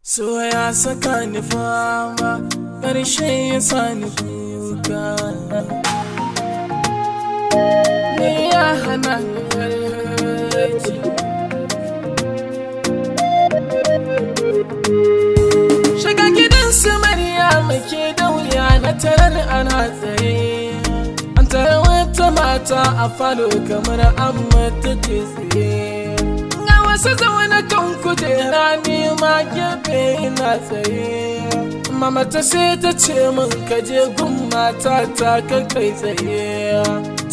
So ya saka ni fama, ƙarshe ya sa ni kuka. Me ya hana ni barci? Shiga gidan su Maryama ke da wuya na tarar ana tsaye. An tare wata mata a falo kamar an mata tsaye. Wasu zaune kan kujera ni ma gefe na tsaye. Mama ta sai ta ce min ka je gun mata ta ka kai tsaye.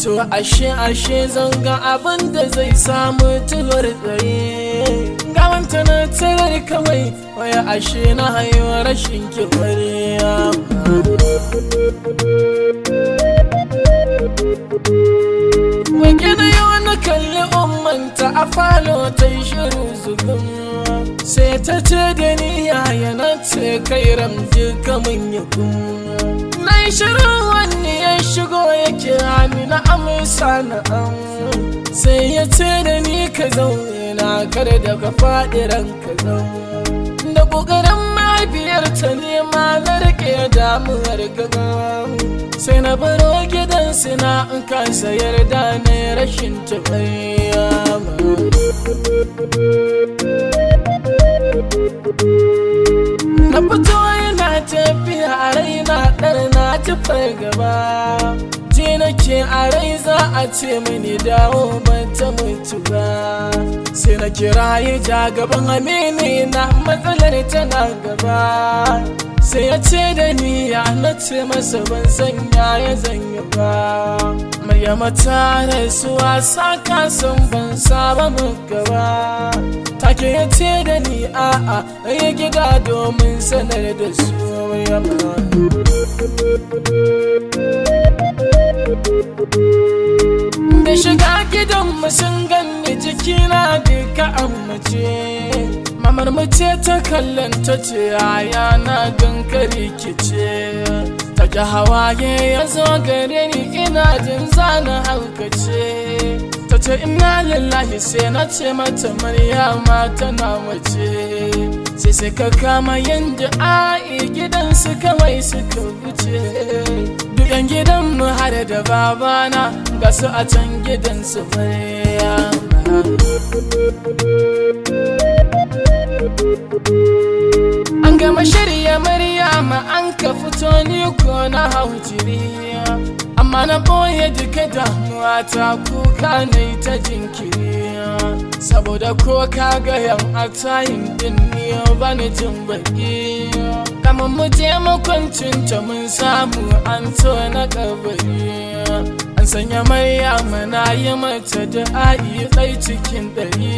To ashe zanga abin da zai samu tuwar tsaye. Gawanta na tarar kawai waya ashe na hayo rashin kiwar. Wake na yau na kalli ummanta a falo ta yi shiru zugum. Sai ta ce da ni yaya na ce kai ramji kamun ya na yi shiru wani ya shigo ya kira ni na amsa na sai ya ce da ni ka zauna kada da ka faɗi ranka zauna. Da ƙoƙarin mahaifiyarta ne ma na rike damuwar gaba. Sai na baro gidan sina in kasa yarda na rashin taɓarya. Na fito yana tafiya a raina ɗar na tafar gaba. Je nake a rai za a ce mini dawo ban ta mutu ba. Sai na kira ya ja gaban amini na matsalar tana gaba. Sai ya ce da ni ya na ce masa ban sanya ya zanya ba. Maryama ta rasuwa saka san ban saba muka ba. Take ya ce da ni a'a ya gida domin sanar da su Maryama. Da shiga gidanmu sun ganni jikina duka ammace. Mamar mace ta kallon ta ce yaya na gankari kice. Take hawaye ya zo gare ni ina jin zana haukace. Ta ce inna lillahi sai na ce mata Maryama tana mace. Sai suka kama yin du'a'i gidansu kawai suka wuce. Dukan gidanmu har da babana ga su a can gidansu Maryama. An gama shirya Maryama an ka fito ni ko na hau jiri. Amma na boye duka damuwa ta kuka na ta jinkiri. Saboda ko ka ga yan a tayin din ni bani jin baki. Kamar mu je makwancin ta mun samu an tona kabari. An sanya Maryama na yi mata du'a'i tsai cikin ɗari.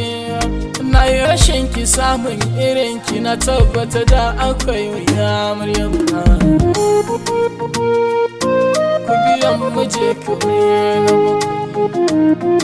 Na yi rashin ki samun irin ki na tabbata da akwai wuya Maryama. Ku biyan mu je kawai na bakwai.